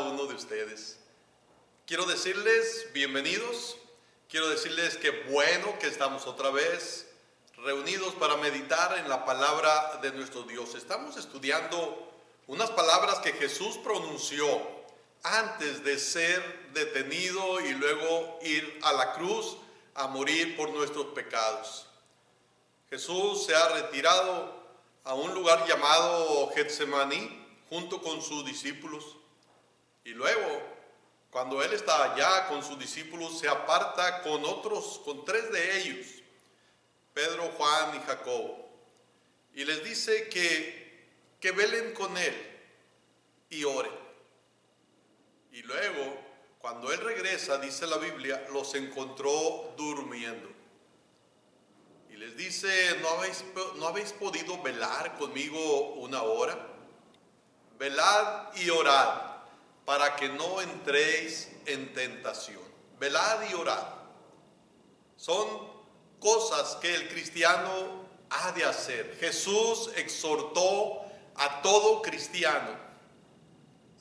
uno de ustedes. Quiero decirles bienvenidos, quiero decirles que bueno que estamos otra vez reunidos para meditar en la palabra de nuestro Dios. Estamos estudiando unas palabras que Jesús pronunció antes de ser detenido y luego ir a la cruz a morir por nuestros pecados. Jesús se ha retirado a un lugar llamado Getsemaní junto con sus discípulos, y luego, cuando Él está allá con sus discípulos, se aparta con tres de ellos, Pedro, Juan y Jacobo, y les dice que velen con Él y oren. Y luego, cuando Él regresa, dice la Biblia, los encontró durmiendo. Y les dice, ¿no habéis podido velar conmigo una hora? Velad y orad para que no entréis en tentación. Velad y orad. Son cosas que el cristiano ha de hacer. Jesús exhortó a todo cristiano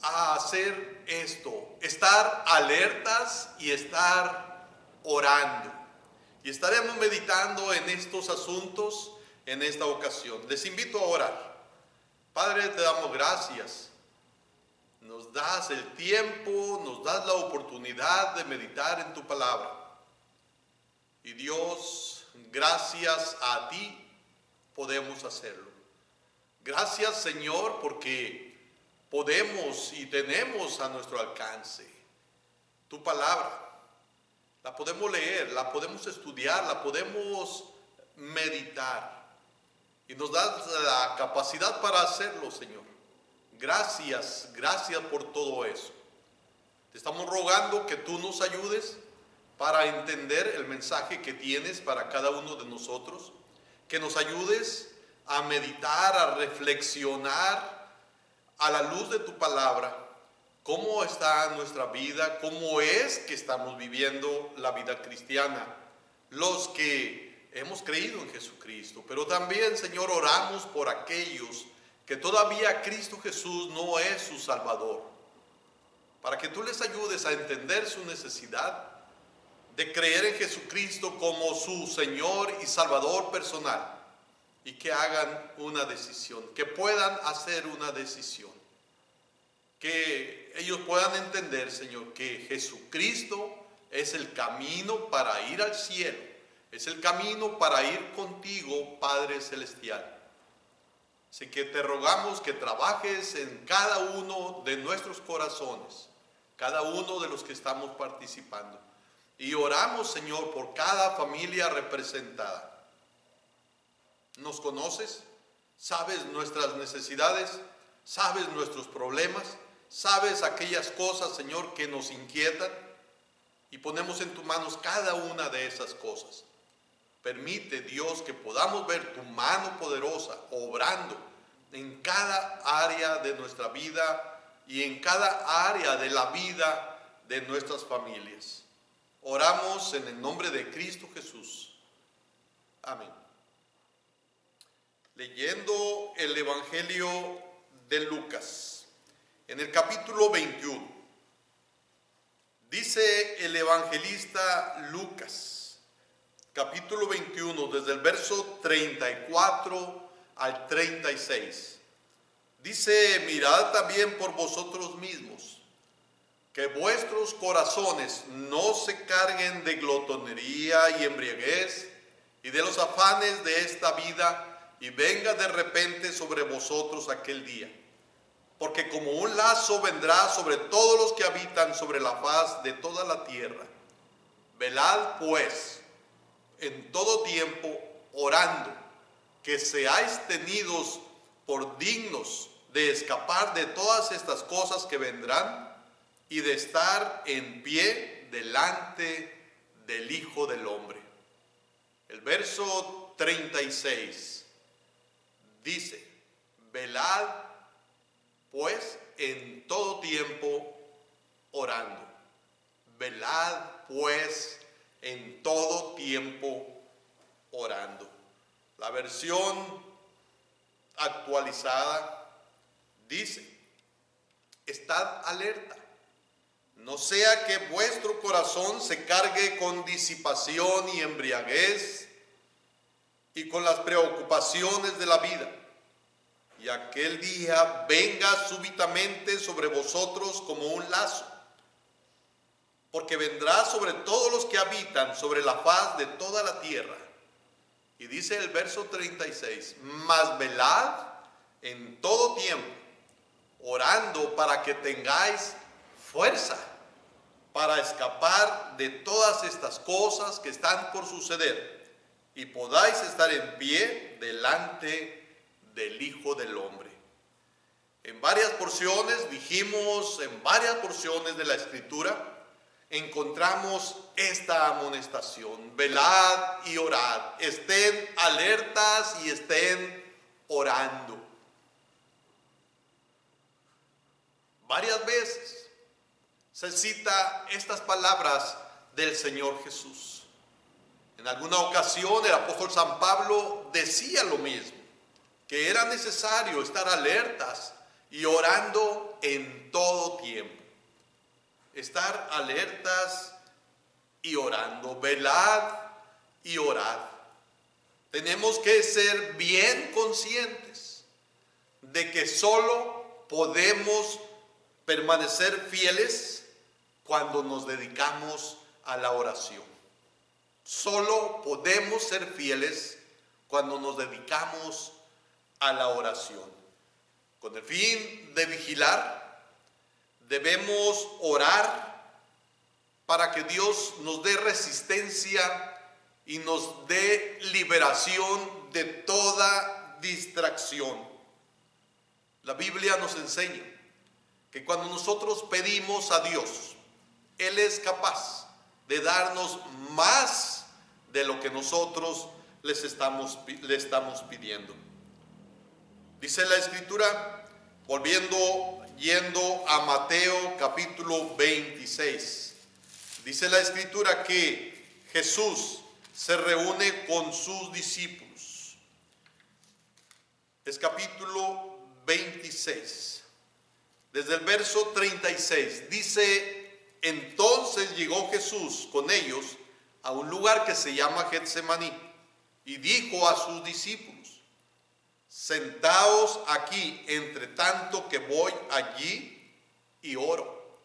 a hacer esto, estar alertas y estar orando. Y estaremos meditando en estos asuntos en esta ocasión. Les invito a orar. Padre, te damos gracias. Nos das el tiempo, nos das la oportunidad de meditar en tu palabra. Y Dios, gracias a ti podemos hacerlo. Gracias, Señor, porque podemos y tenemos a nuestro alcance tu palabra. La podemos leer, la podemos estudiar, la podemos meditar. Y nos das la capacidad para hacerlo, Señor. Gracias por todo eso. Te estamos rogando que tú nos ayudes para entender el mensaje que tienes para cada uno de nosotros. Que nos ayudes a meditar, a reflexionar a la luz de tu palabra. Cómo está nuestra vida, cómo es que estamos viviendo la vida cristiana. Los que hemos creído en Jesucristo, pero también, Señor, oramos por aquellos que todavía Cristo Jesús no es su Salvador, para que tú les ayudes a entender su necesidad de creer en Jesucristo como su Señor y Salvador personal, y que hagan una decisión, que puedan hacer una decisión, que ellos puedan entender, Señor, que Jesucristo es el camino para ir al cielo, es el camino para ir contigo, Padre Celestial. Así que te rogamos que trabajes en cada uno de nuestros corazones, cada uno de los que estamos participando. Y oramos, Señor, por cada familia representada. ¿Nos conoces? ¿Sabes nuestras necesidades? ¿Sabes nuestros problemas? ¿Sabes aquellas cosas, Señor, que nos inquietan? Y ponemos en tus manos cada una de esas cosas. Permite, Dios, que podamos ver tu mano poderosa obrando en cada área de nuestra vida y en cada área de la vida de nuestras familias. Oramos en el nombre de Cristo Jesús. Amén. Leyendo el Evangelio de Lucas, en el capítulo 21, dice el evangelista Lucas, capítulo 21, desde el verso 34 al 36. Dice, mirad también por vosotros mismos, que vuestros corazones no se carguen de glotonería y embriaguez y de los afanes de esta vida, y venga de repente sobre vosotros aquel día. Porque como un lazo vendrá sobre todos los que habitan sobre la faz de toda la tierra. Velad pues en todo tiempo orando, que seáis tenidos por dignos de escapar de todas estas cosas que vendrán y de estar en pie delante del Hijo del Hombre. El verso 36 dice, velad pues en todo tiempo orando. Velad pues en todo tiempo orando. La versión actualizada dice, estad alerta, No sea que vuestro corazón se cargue con disipación y embriaguez y con las preocupaciones de la vida, y aquel día venga súbitamente sobre vosotros como un lazo, porque vendrá sobre todos los que habitan sobre la faz de toda la tierra. Y dice el verso 36, mas velad en todo tiempo, orando para que tengáis fuerza para escapar de todas estas cosas que están por suceder y podáis estar en pie delante del Hijo del Hombre. En varias porciones, dijimos, en varias porciones de la Escritura, encontramos esta amonestación: velad y orad, estén alertas y estén orando. Varias veces se cita estas palabras del Señor Jesús. En alguna ocasión el apóstol San Pablo decía lo mismo, que era necesario estar alertas y orando en todo tiempo. Estar alertas y orando, velad y orad. Tenemos que ser bien conscientes de que solo podemos permanecer fieles cuando nos dedicamos a la oración. Solo podemos ser fieles cuando nos dedicamos a la oración. Con el fin de vigilar, debemos orar para que Dios nos dé resistencia y nos dé liberación de toda distracción. La Biblia nos enseña que cuando nosotros pedimos a Dios, Él es capaz de darnos más de lo que nosotros le estamos pidiendo. Dice la Escritura, yendo a Mateo capítulo 26, dice la Escritura que Jesús se reúne con sus discípulos. Es capítulo 26, desde el verso 36, dice: entonces llegó Jesús con ellos a un lugar que se llama Getsemaní y dijo a sus discípulos: sentaos aquí entre tanto que voy allí y oro.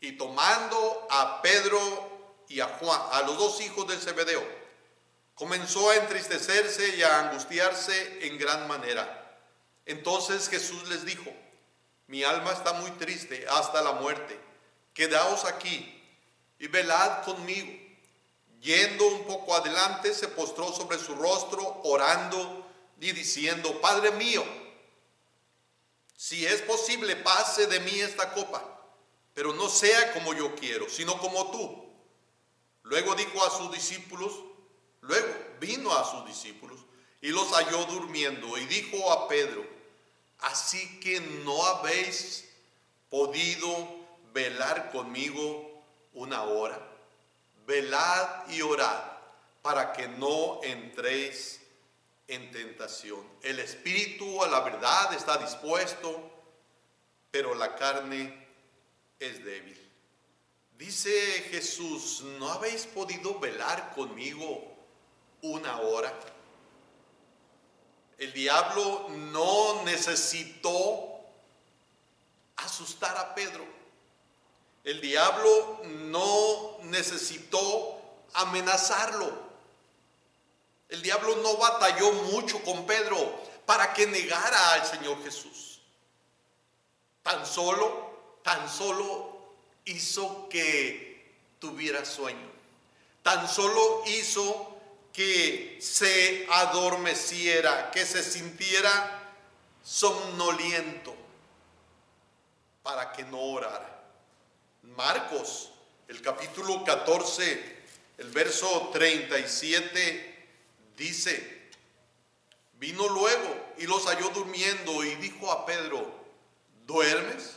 Y tomando a Pedro y a Juan, a los dos hijos de Zebedeo, comenzó a entristecerse y a angustiarse en gran manera. Entonces Jesús les dijo: mi alma está muy triste hasta la muerte. Quedaos aquí y velad conmigo. Yendo un poco adelante, se postró sobre su rostro, orando y diciendo: Padre mío, si es posible, pase de mí esta copa, pero no sea como yo quiero, sino como tú. Luego vino a sus discípulos y los halló durmiendo, y dijo a Pedro: así que no habéis podido velar conmigo una hora. Velad y orad para que no entréis en tentación. El espíritu a la verdad está dispuesto, pero la carne es débil. Dice Jesús: ¿no habéis podido velar conmigo una hora? El diablo no necesitó asustar a Pedro. El diablo no necesitó amenazarlo. El diablo no batalló mucho con Pedro para que negara al Señor Jesús. Tan solo hizo que tuviera sueño. Tan solo hizo que se adormeciera, que se sintiera somnoliento para que no orara. Marcos, el capítulo 14, el verso 37, dice: vino luego y los halló durmiendo y dijo a Pedro: ¿duermes?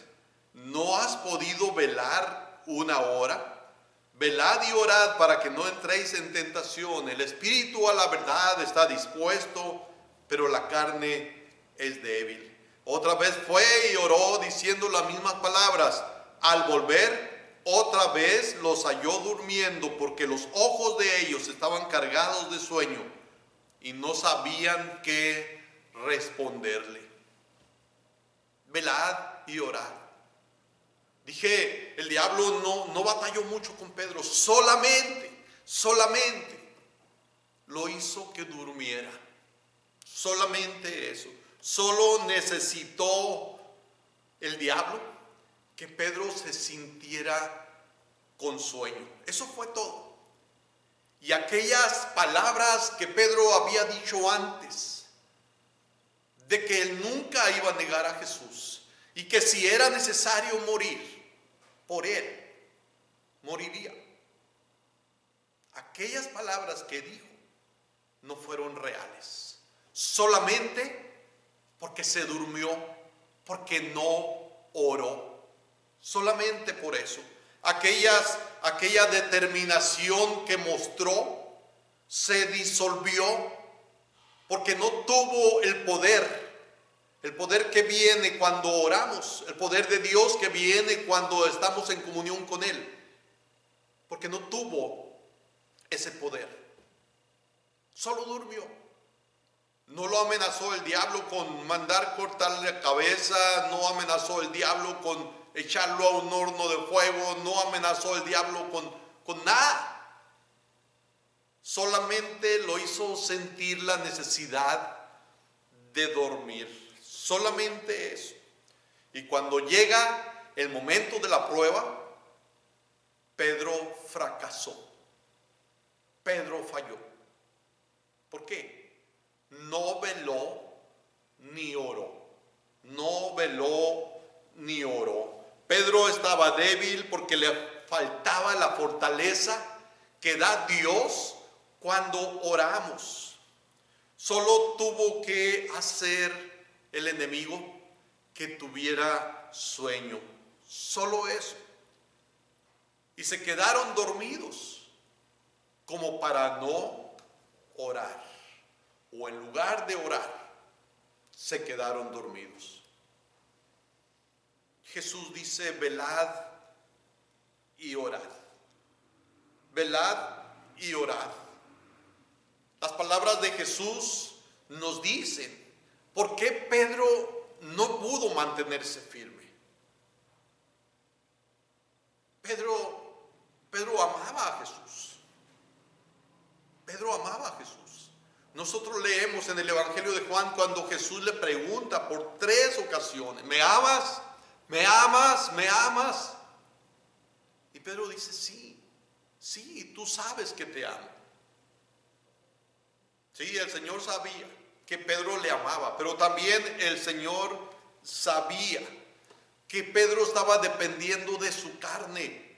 ¿No has podido velar una hora? Velad y orad para que no entréis en tentación. El espíritu a la verdad está dispuesto, pero la carne es débil. Otra vez fue y oró diciendo las mismas palabras. Al volver, otra vez los halló durmiendo, porque los ojos de ellos estaban cargados de sueño y no sabían qué responderle. Velad y orad. Dije, el diablo no batalló mucho con Pedro, solamente lo hizo que durmiera. Solamente eso. Solo necesitó el diablo que Pedro se sintiera con sueño. Eso fue todo. Y aquellas palabras que Pedro había dicho antes, de que él nunca iba a negar a Jesús, y que si era necesario morir por él, moriría. Aquellas palabras que dijo no fueron reales, solamente porque se durmió, porque no oró, solamente por eso. Aquella determinación que mostró se disolvió porque no tuvo el poder que viene cuando oramos, el poder de Dios que viene cuando estamos en comunión con Él, porque no tuvo ese poder. Solo durmió. No lo amenazó el diablo con mandar cortarle la cabeza, no amenazó el diablo con echarlo a un horno de fuego, no amenazó el diablo con nada. Solamente lo hizo sentir la necesidad de dormir. Solamente eso. Y cuando llega el momento de la prueba, Pedro fracasó. Pedro falló. ¿Por qué? No veló ni oró. No veló ni oró. Pedro estaba débil porque le faltaba la fortaleza que da Dios cuando oramos. Solo tuvo que hacer el enemigo que tuviera sueño. Solo eso. Y se quedaron dormidos como para no orar. O en lugar de orar, se quedaron dormidos. Jesús dice, velad y orad. Velad y orad. Las palabras de Jesús nos dicen por qué Pedro no pudo mantenerse firme. Pedro amaba a Jesús. Pedro amaba a Jesús. Nosotros leemos en el Evangelio de Juan cuando Jesús le pregunta por 3 ocasiones, ¿me amas? ¿Me amas? ¿Me amas? Y Pedro dice, sí, tú sabes que te amo. Sí, el Señor sabía que Pedro le amaba, pero también el Señor sabía que Pedro estaba dependiendo de su carne,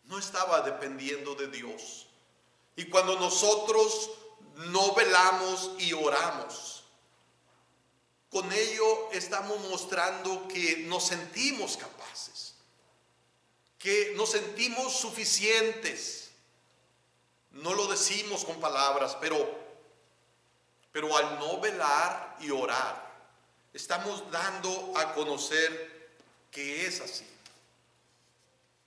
no estaba dependiendo de Dios. Y cuando nosotros no velamos y oramos, con ello estamos mostrando que nos sentimos capaces, que nos sentimos suficientes. No lo decimos con palabras, pero al no velar y orar, estamos dando a conocer que es así.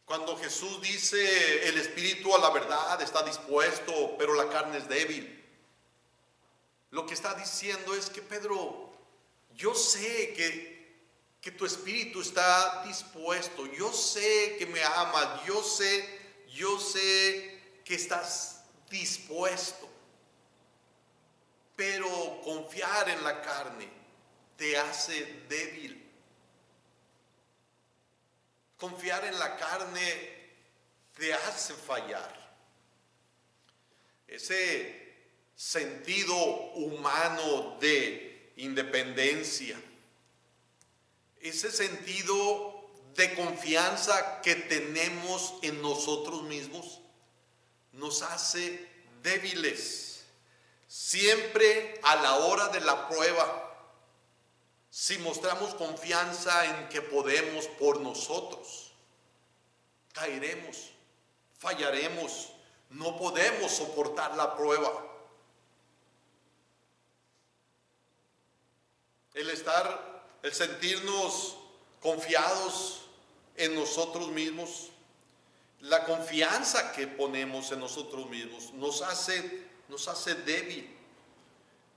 Cuando Jesús dice, el espíritu a la verdad está dispuesto, pero la carne es débil, lo que está diciendo es que Pedro, yo sé que tu espíritu está dispuesto, yo sé que me amas, yo sé que estás dispuesto, pero confiar en la carne te hace débil. Confiar en la carne te hace fallar. Ese sentido humano de independencia, ese sentido de confianza que tenemos en nosotros mismos, nos hace débiles. Siempre a la hora de la prueba, si mostramos confianza en que podemos por nosotros, caeremos, fallaremos, no podemos soportar la prueba. El sentirnos confiados en nosotros mismos La confianza que ponemos en nosotros mismos nos hace débil.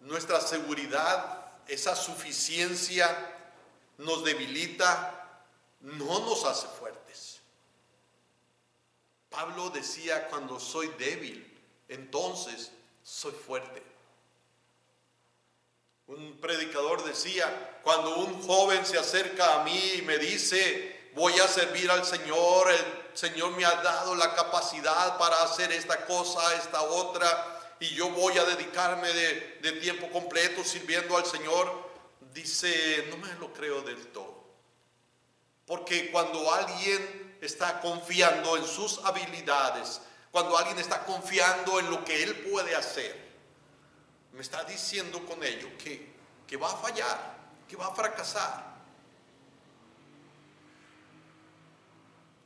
Nuestra seguridad, esa suficiencia nos debilita, no nos hace fuertes. Pablo decía, cuando soy débil, entonces soy fuerte. Un predicador decía, cuando un joven se acerca a mí y me dice, voy a servir al Señor, el Señor me ha dado la capacidad para hacer esta cosa, esta otra, y yo voy a dedicarme de tiempo completo sirviendo al Señor, dice, no me lo creo del todo. Porque cuando alguien está confiando en sus habilidades, cuando alguien está confiando en lo que él puede hacer, me está diciendo con ello que va a fallar, que va a fracasar.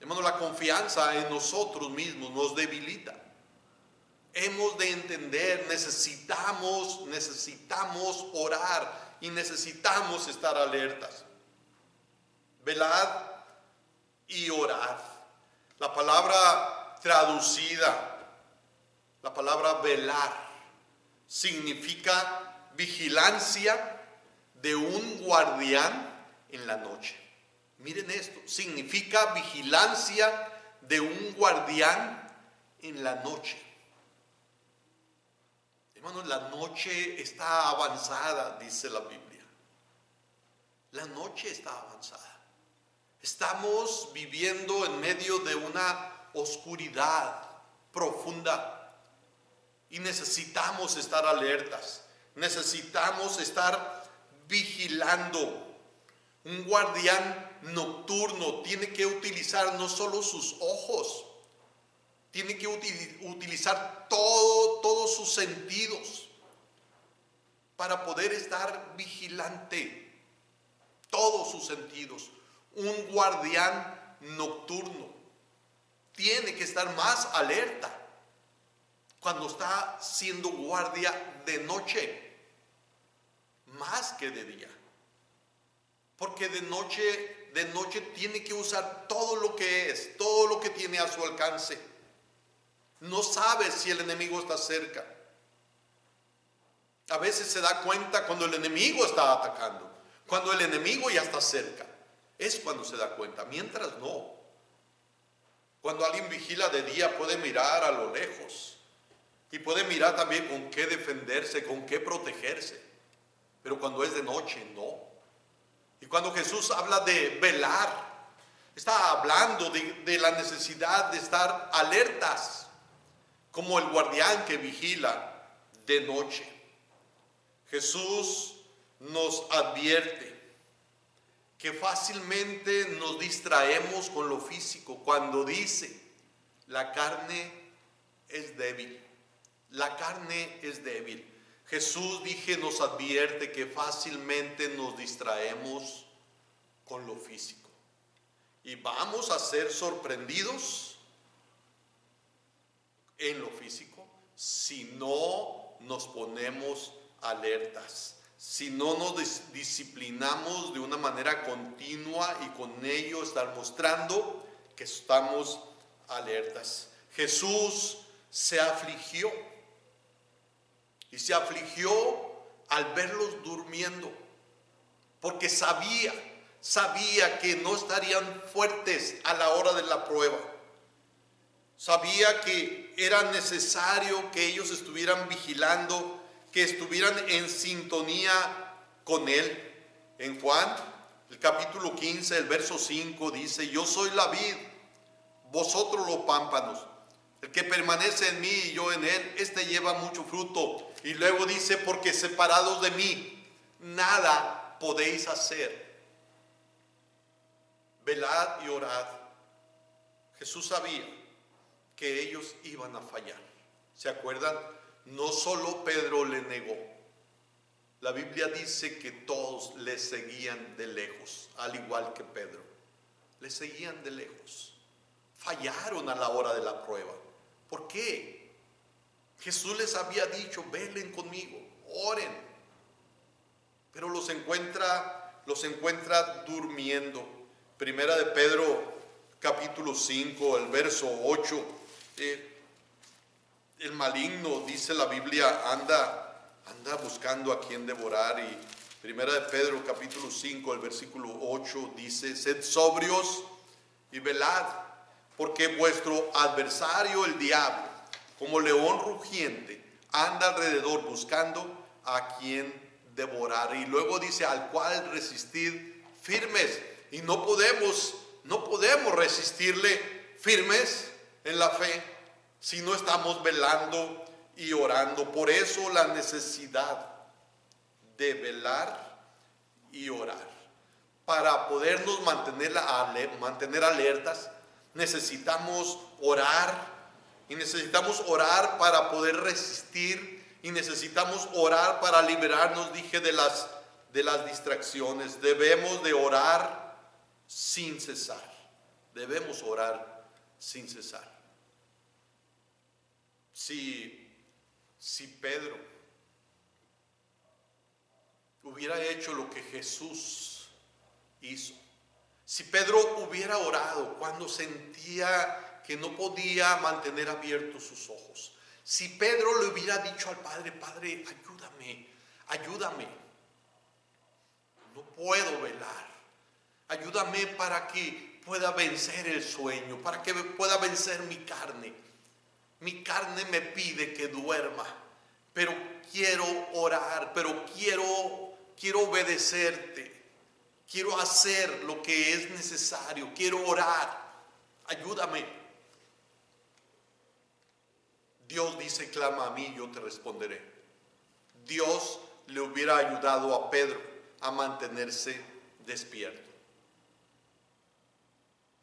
Hermano, la confianza en nosotros mismos nos debilita. Hemos de entender, necesitamos orar y necesitamos estar alertas. Velad y orad. La palabra traducida, la palabra velar, significa vigilancia de un guardián en la noche. Miren esto, significa vigilancia de un guardián en la noche. Hermanos, la noche está avanzada, dice la Biblia. La noche está avanzada. Estamos viviendo en medio de una oscuridad profunda. Y necesitamos estar alertas, necesitamos estar vigilando. Un guardián nocturno tiene que utilizar no solo sus ojos, tiene que utilizar todos sus sentidos para poder estar vigilante. Todos sus sentidos. Un guardián nocturno tiene que estar más alerta cuando está siendo guardia de noche, más que de día. Porque de noche tiene que usar todo lo que es, todo lo que tiene a su alcance. No sabe si el enemigo está cerca. A veces se da cuenta cuando el enemigo está atacando, cuando el enemigo ya está cerca. Es cuando se da cuenta, mientras no. Cuando alguien vigila de día puede mirar a lo lejos. Y puede mirar también con qué defenderse, con qué protegerse. Pero cuando es de noche, no. Y cuando Jesús habla de velar, está hablando de la necesidad de estar alertas, como el guardián que vigila de noche. Jesús nos advierte que fácilmente nos distraemos con lo físico cuando dice, la carne es débil. La carne es débil. Jesús, nos advierte que fácilmente nos distraemos con lo físico. Y vamos a ser sorprendidos en lo físico si no nos ponemos alertas, si no nos disciplinamos de una manera continua y con ello estar mostrando que estamos alertas. Jesús se afligió. Y se afligió al verlos durmiendo, porque sabía que no estarían fuertes a la hora de la prueba. Sabía que era necesario que ellos estuvieran vigilando, que estuvieran en sintonía con Él. En Juan, el capítulo 15, el verso 5 dice, yo soy la vid, vosotros los pámpanos. El que permanece en mí y yo en él, este lleva mucho fruto. Y luego dice, porque separados de mí, nada podéis hacer. Velad y orad. Jesús sabía que ellos iban a fallar. ¿Se acuerdan? No solo Pedro le negó. La Biblia dice que todos le seguían de lejos, al igual que Pedro. Le seguían de lejos. Fallaron a la hora de la prueba. ¿Por qué? Jesús les había dicho, velen conmigo, oren. Pero los encuentra durmiendo. Primera de Pedro, capítulo 5, el verso 8, el maligno, dice la Biblia, anda buscando a quien devorar. Y primera de Pedro capítulo 5, el versículo 8 dice: sed sobrios y velad, porque vuestro adversario el diablo, como león rugiente, anda alrededor buscando a quien devorar. Y luego dice: al cual resistid firmes. Y no podemos resistirle firmes en la fe si no estamos velando y orando. Por eso la necesidad de velar y orar. Para podernos mantener alertas, necesitamos orar. Y necesitamos orar para poder resistir. Y necesitamos orar para liberarnos, dije, de las distracciones. Debemos de orar sin cesar. Debemos orar sin cesar. Si Pedro hubiera hecho lo que Jesús hizo, si Pedro hubiera orado cuando sentía que no podía mantener abiertos sus ojos, si Pedro le hubiera dicho al Padre: Padre, ayúdame, no puedo velar, ayúdame para que pueda vencer el sueño, para que pueda vencer mi carne me pide que duerma, pero quiero orar, pero quiero obedecerte, quiero hacer lo que es necesario, quiero orar, ayúdame. Dios dice: clama a mí, yo te responderé. Dios le hubiera ayudado a Pedro a mantenerse despierto.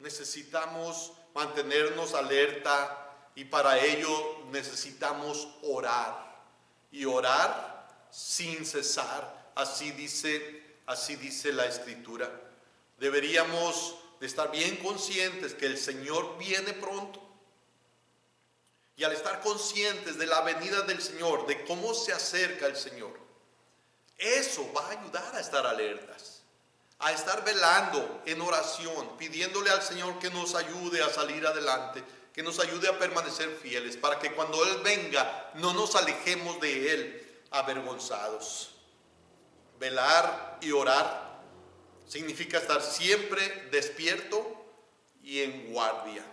Necesitamos mantenernos alerta, y para ello necesitamos orar, y orar sin cesar. Así dice la Escritura. Deberíamos de estar bien conscientes que el Señor viene pronto. Y al estar conscientes de la venida del Señor, de cómo se acerca el Señor, eso va a ayudar a estar alertas, a estar velando en oración, pidiéndole al Señor que nos ayude a salir adelante, que nos ayude a permanecer fieles, para que cuando Él venga no nos alejemos de Él avergonzados. Velar y orar significa estar siempre despierto y en guardia,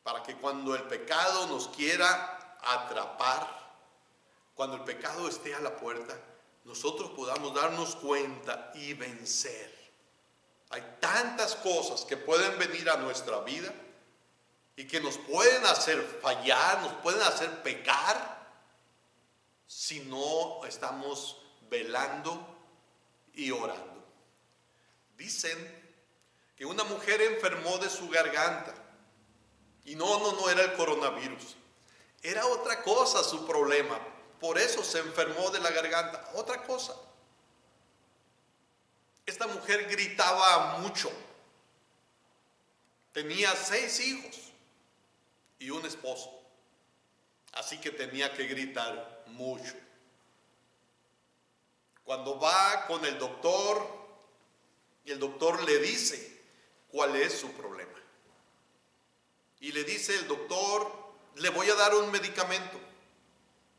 para que cuando el pecado nos quiera atrapar, cuando el pecado esté a la puerta, nosotros podamos darnos cuenta y vencer. Hay tantas cosas que pueden venir a nuestra vida y que nos pueden hacer fallar, nos pueden hacer pecar, si no estamos velando y orando. Dicen que una mujer enfermó de su garganta, y no era el coronavirus, era otra cosa su problema. Por eso se enfermó de la garganta, otra cosa. Esta mujer gritaba mucho. Tenía 6 hijos y un esposo, así que tenía que gritar mucho. Cuando va con el doctor, y el doctor le dice cuál es su problema, y le dice el doctor: le voy a dar un medicamento,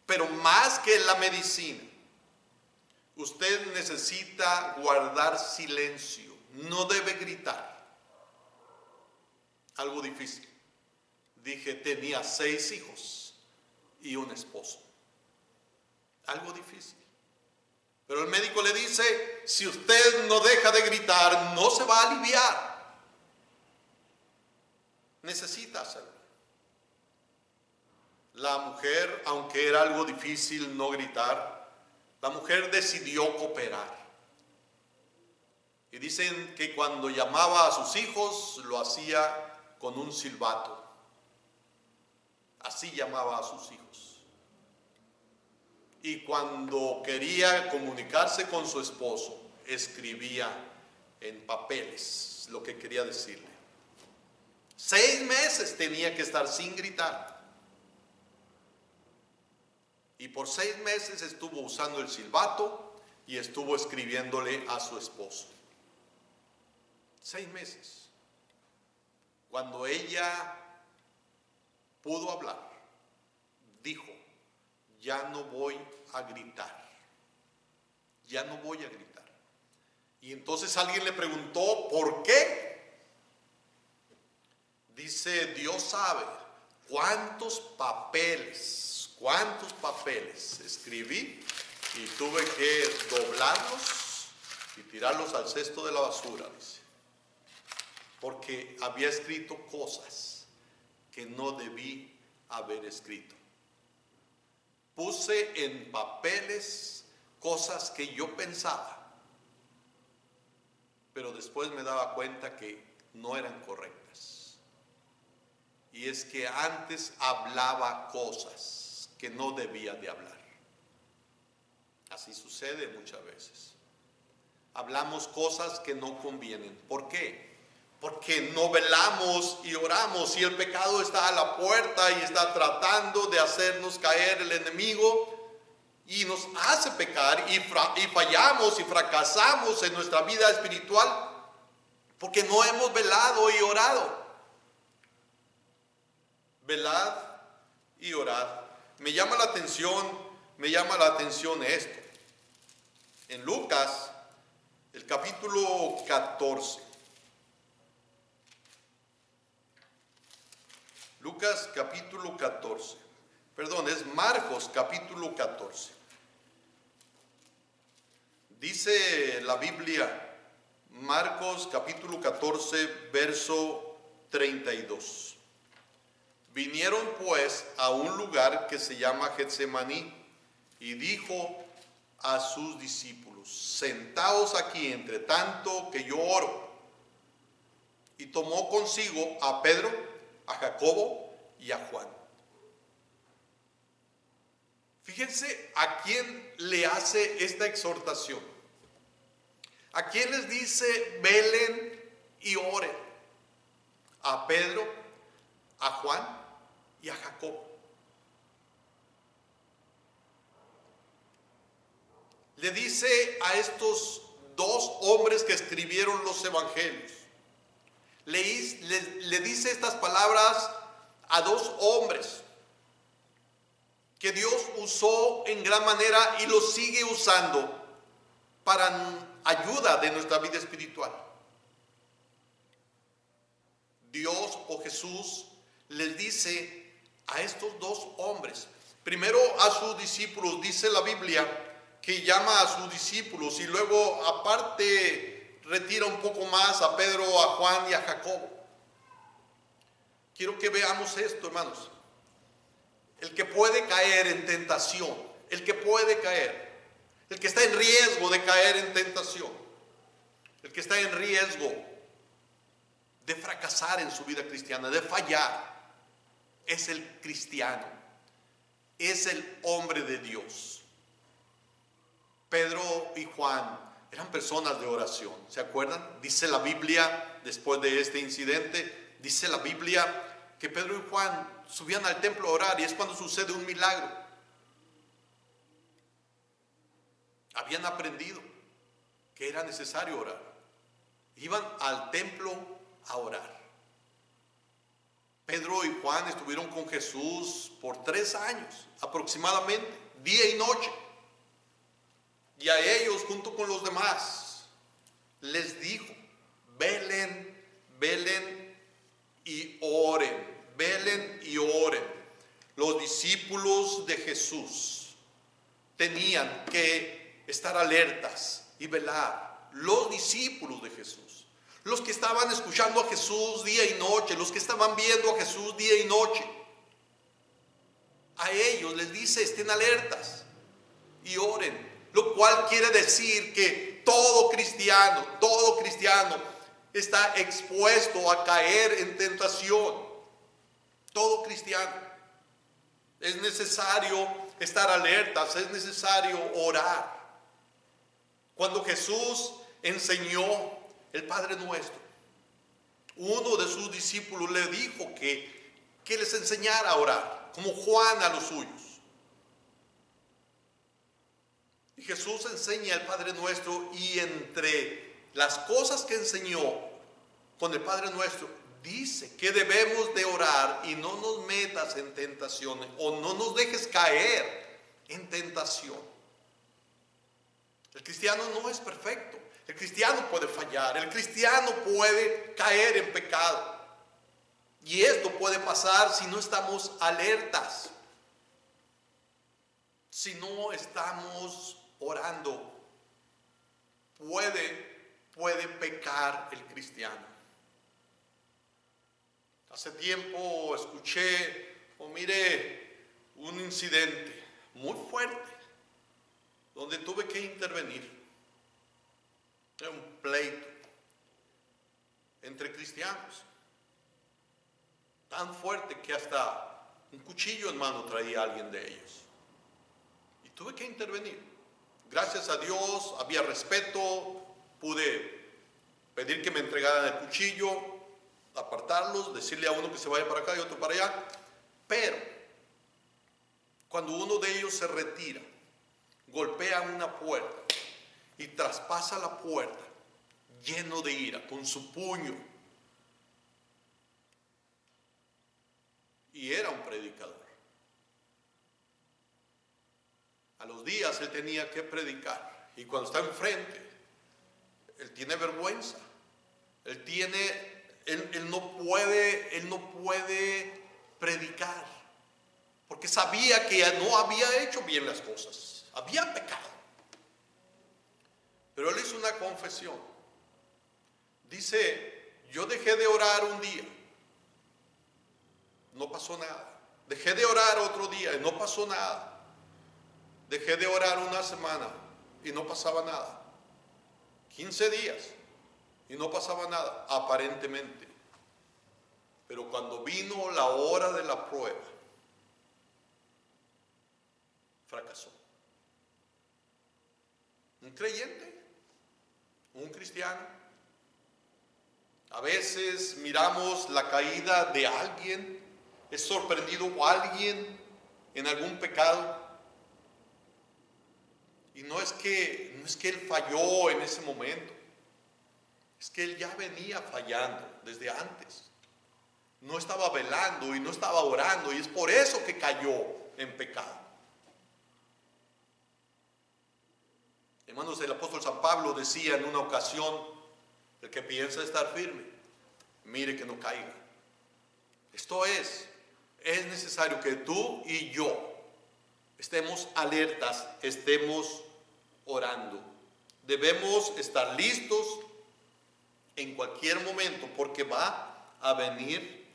pero más que la medicina, usted necesita guardar silencio, no debe gritar. Algo difícil. Dije, tenía 6 hijos y un esposo. Algo difícil. Pero el médico le dice: si usted no deja de gritar, no se va a aliviar. Necesita hacerlo. La mujer, aunque era algo difícil no gritar, la mujer decidió cooperar. Y dicen que cuando llamaba a sus hijos, lo hacía con un silbato. Así llamaba a sus hijos. Y cuando quería comunicarse con su esposo, escribía en papeles lo que quería decirle. 6 meses tenía que estar sin gritar. Y por 6 meses estuvo usando el silbato y estuvo escribiéndole a su esposo. 6 meses. Cuando ella pudo hablar, dijo: ya no voy a gritar, ya no voy a gritar. Y entonces alguien le preguntó: ¿por qué? Dice: Dios sabe cuántos papeles escribí y tuve que doblarlos y tirarlos al cesto de la basura, dice, porque había escrito cosas que no debí haber escrito. Puse en papeles cosas que yo pensaba, pero después me daba cuenta que no eran correctas. Y es que antes hablaba cosas que no debía de hablar. Así sucede muchas veces. Hablamos cosas que no convienen. ¿Por qué? Porque no velamos y oramos, y el pecado está a la puerta y está tratando de hacernos caer el enemigo y nos hace pecar, y fallamos y fracasamos en nuestra vida espiritual porque no hemos velado y orado. Velad y orad. Me llama la atención esto. En Lucas, el capítulo 14. Lucas capítulo 14. Perdón, es Marcos capítulo 14. Dice la Biblia, Marcos capítulo 14, verso 32. Vinieron pues a un lugar que se llama Getsemaní, y dijo a sus discípulos: sentaos aquí entre tanto que yo oro. Y tomó consigo a Pedro, a Jacobo y a Juan. Fíjense a quién le hace esta exhortación. ¿A quién les dice velen y oren? A Pedro, a Juan y a Jacobo. Le dice a estos dos hombres que escribieron los evangelios. Le dice estas palabras a dos hombres que Dios usó en gran manera y los sigue usando para ayuda de nuestra vida espiritual. Dios o Jesús les dice a estos dos hombres, primero a sus discípulos, dice la Biblia que llama a sus discípulos, y luego aparte retira un poco más a Pedro, a Juan y a Jacobo. Quiero que veamos esto, hermanos. El que puede caer en tentación, el que puede caer, el que está en riesgo de caer en tentación, el que está en riesgo de fracasar en su vida cristiana, de fallar, es el cristiano, es el hombre de Dios. Pedro y Juan eran personas de oración, ¿se acuerdan? Dice la Biblia, después de este incidente, dice la Biblia que Pedro y Juan subían al templo a orar, y es cuando sucede un milagro. Habían aprendido que era necesario orar. Iban al templo a orar. Pedro y Juan estuvieron con Jesús por 3 años aproximadamente, día y noche. Y a ellos, junto con los demás, les dijo: velen, velen y oren. Velen y oren. Los discípulos de Jesús tenían que estar alertas y velar. Los discípulos de Jesús, los que estaban escuchando a Jesús día y noche, los que estaban viendo a Jesús día y noche, a ellos les dice: estén alertas y oren. Lo cual quiere decir que todo cristiano está expuesto a caer en tentación. Todo cristiano. Es necesario estar alertas, es necesario orar. Cuando Jesús enseñó el Padre Nuestro, uno de sus discípulos le dijo que les enseñara a orar, como Juan a los suyos. Y Jesús enseña el Padre Nuestro, y entre las cosas que enseñó con el Padre Nuestro, dice que debemos de orar y no nos metas en tentaciones o no nos dejes caer en tentación. El cristiano no es perfecto. El cristiano puede fallar. El cristiano puede caer en pecado. Y esto puede pasar si no estamos alertas. Si no estamos orando. Puede pecar el cristiano. Hace tiempo escuché o miré un incidente muy fuerte donde tuve que intervenir. Era un pleito entre cristianos tan fuerte que hasta un cuchillo en mano traía alguien de ellos. Y tuve que intervenir. Gracias a Dios había respeto, pude pedir que me entregaran el cuchillo, apartarlos, decirle a uno que se vaya para acá y otro para allá. Pero cuando uno de ellos se retira, golpea una puerta y traspasa la puerta lleno de ira con su puño, y era un predicador. A los días él tenía que predicar, y cuando está enfrente él tiene vergüenza. Él no puede predicar, porque sabía que no había hecho bien las cosas, había pecado. Pero él hizo una confesión. Dice: yo dejé de orar un día, no pasó nada. Dejé de orar otro día y no pasó nada. Dejé de orar una semana y no pasaba nada. 15 días y no pasaba nada, aparentemente. Pero cuando vino la hora de la prueba, fracasó. Un creyente, un cristiano. A veces miramos la caída de alguien, es sorprendido alguien en algún pecado. Y no es que él falló en ese momento, es que él ya venía fallando desde antes. No estaba velando y no estaba orando, y es por eso que cayó en pecado. Hermanos, el apóstol San Pablo decía en una ocasión: el que piensa estar firme, mire que no caiga. Esto es necesario que tú y yo estemos alertas, estemos orando. Debemos estar listos en cualquier momento, porque va a venir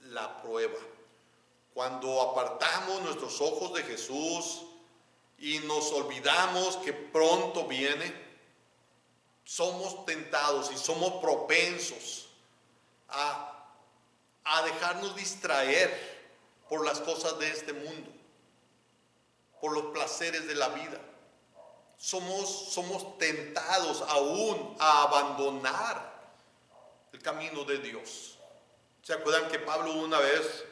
la prueba. Cuando apartamos nuestros ojos de Jesús y nos olvidamos que pronto viene, somos tentados y somos propensos a dejarnos distraer por las cosas de este mundo, por los placeres de la vida. Somos tentados aún a abandonar el camino de Dios. ¿Se acuerdan que Pablo una vez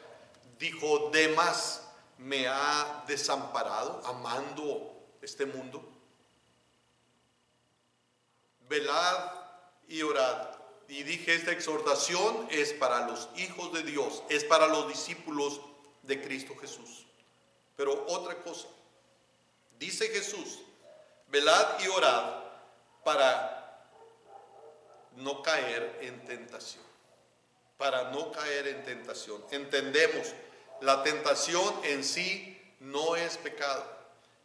dijo: Demas me ha desamparado amando este mundo? Velad y orad. Y dije, esta exhortación es para los hijos de Dios, es para los discípulos de Cristo Jesús. Pero otra cosa, dice Jesús: velad y orad para no caer en tentación. Para no caer en tentación. Entendemos, la tentación en sí no es pecado,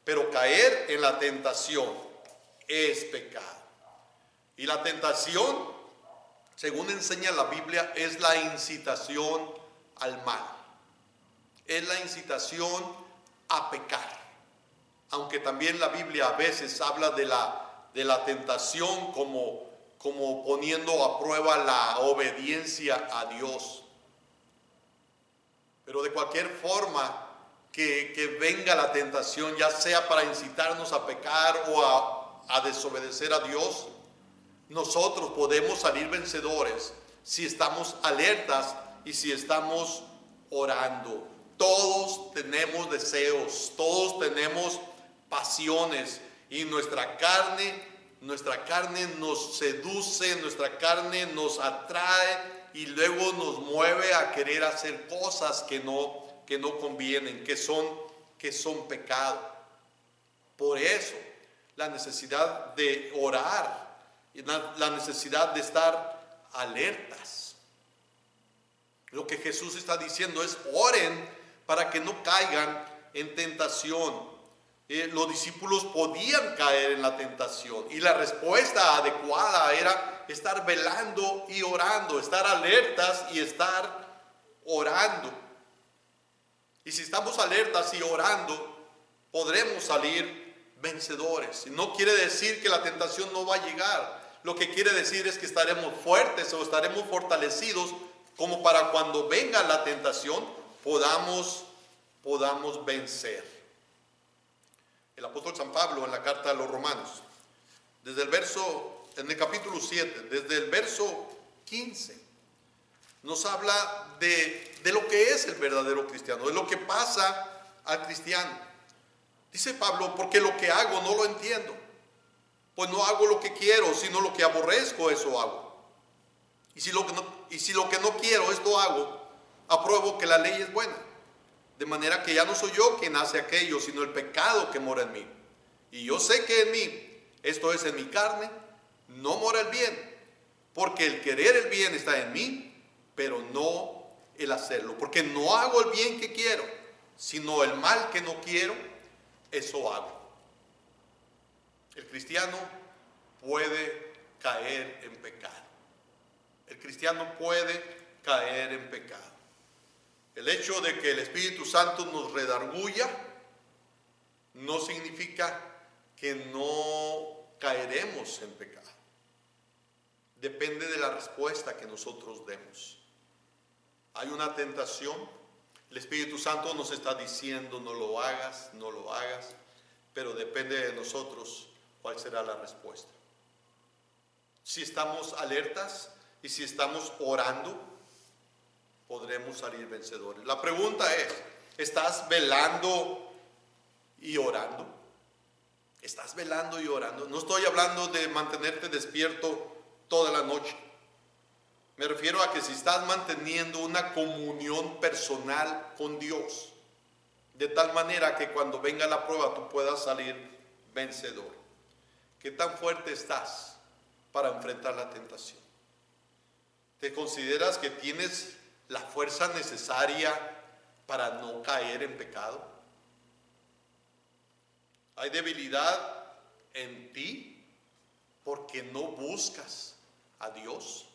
pero caer en la tentación es pecado. Y la tentación, según enseña la Biblia, es la incitación al mal. Es la incitación a pecar. Aunque también la Biblia a veces habla de la tentación como poniendo a prueba la obediencia a Dios. Pero de cualquier forma que venga la tentación, ya sea para incitarnos a pecar o a desobedecer a Dios, nosotros podemos salir vencedores si estamos alertas y si estamos orando. Todos tenemos deseos, todos tenemos pasiones, y nuestra carne nos seduce, nuestra carne nos atrae y luego nos mueve a querer hacer cosas que no convienen, que son pecado. Por eso, la necesidad de orar, la necesidad de estar alertas. Lo que Jesús está diciendo es: oren para que no caigan en tentación. Los discípulos podían caer en la tentación y la respuesta adecuada era estar velando y orando, estar alertas y estar orando. Y si estamos alertas y orando, podremos salir vencedores. No quiere decir que la tentación no va a llegar. Lo que quiere decir es que estaremos fuertes o estaremos fortalecidos como para cuando venga la tentación podamos vencer. El apóstol San Pablo, en la carta a los Romanos, en el capítulo 7, desde el verso 15, nos habla de lo que es el verdadero cristiano, de lo que pasa al cristiano. Dice Pablo: porque lo que hago no lo entiendo, pues no hago lo que quiero, sino lo que aborrezco, eso hago. Y si lo que no quiero, esto hago, apruebo que la ley es buena. De manera que ya no soy yo quien hace aquello, sino el pecado que mora en mí. Y yo sé que en mí, esto es en mi carne, no mora el bien. Porque el querer el bien está en mí, pero no el hacerlo. Porque no hago el bien que quiero, sino el mal que no quiero, eso hago. El cristiano puede caer en pecado. El cristiano puede caer en pecado. El hecho de que el Espíritu Santo nos redarguya no significa que no caeremos en pecado. Depende de la respuesta que nosotros demos. Hay una tentación, el Espíritu Santo nos está diciendo: no lo hagas, no lo hagas, pero depende de nosotros cuál será la respuesta. Si estamos alertas y si estamos orando, podremos salir vencedores. La pregunta es: ¿estás velando y orando? ¿Estás velando y orando? No estoy hablando de mantenerte despierto toda la noche. Me refiero a que si estás manteniendo una comunión personal con Dios, de tal manera que cuando venga la prueba tú puedas salir vencedor. ¿Qué tan fuerte estás para enfrentar la tentación? ¿Te consideras que tienes la fuerza necesaria para no caer en pecado? ¿Hay debilidad en ti porque no buscas a Dios?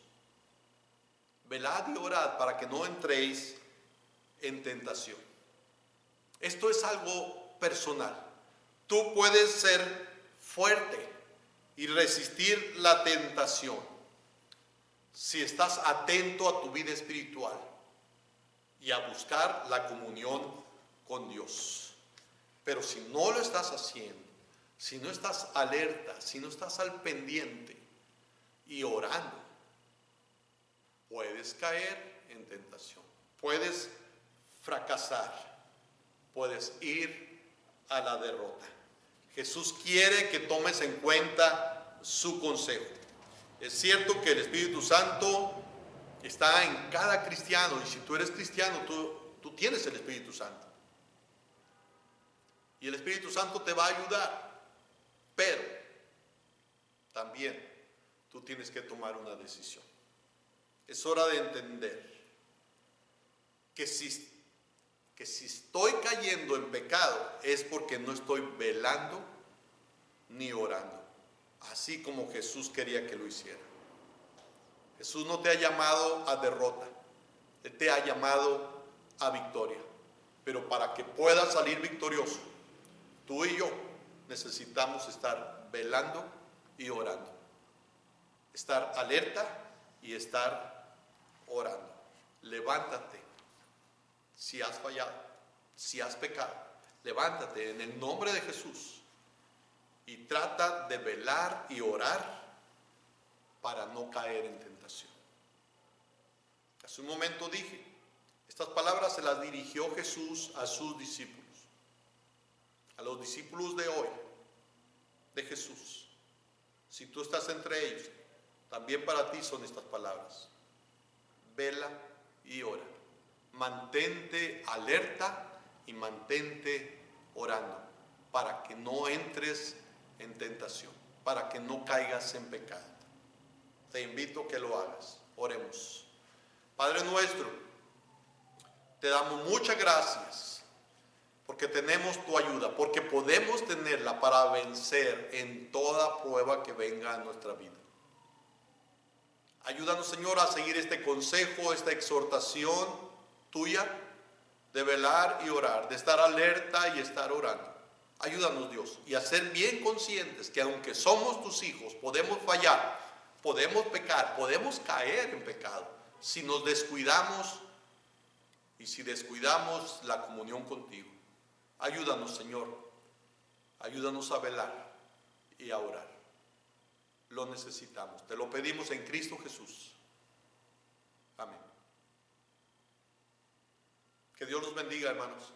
Velad y orad para que no entréis en tentación. Esto es algo personal. Tú puedes ser fuerte y resistir la tentación si estás atento a tu vida espiritual y a buscar la comunión con Dios. Pero si no lo estás haciendo, si no estás alerta, si no estás al pendiente y orando, puedes caer en tentación, puedes fracasar, puedes ir a la derrota. Jesús quiere que tomes en cuenta su consejo. Es cierto que el Espíritu Santo está en cada cristiano, y si tú eres cristiano, tú tienes el Espíritu Santo. Y el Espíritu Santo te va a ayudar, pero también tú tienes que tomar una decisión. Es hora de entender que si estoy cayendo en pecado es porque no estoy velando ni orando, así como Jesús quería que lo hiciera. Jesús no te ha llamado a derrota, Él te ha llamado a victoria. Pero para que puedas salir victorioso, tú y yo necesitamos estar velando y orando, estar alerta y estar orando. Levántate si has fallado, si has pecado, levántate en el nombre de Jesús y trata de velar y orar para no caer en tentación. Hace un momento dije, estas palabras se las dirigió Jesús a sus discípulos, a los discípulos de hoy, de Jesús. Si tú estás entre ellos, también para ti son estas palabras. vela y ora. Mantente alerta y mantente orando para que no entres en tentación, para que no caigas en pecado. Te invito a que lo hagas. Oremos. Padre nuestro, te damos muchas gracias porque tenemos tu ayuda, porque podemos tenerla para vencer en toda prueba que venga a nuestra vida. Ayúdanos, Señor, a seguir este consejo, esta exhortación tuya de velar y orar, de estar alerta y estar orando. Ayúdanos, Dios, y a ser bien conscientes que aunque somos tus hijos, podemos fallar, podemos pecar, podemos caer en pecado si nos descuidamos y si descuidamos la comunión contigo. Ayúdanos, Señor, ayúdanos a velar y a orar. Lo necesitamos. Te lo pedimos en Cristo Jesús. Amén. Que Dios los bendiga, hermanos.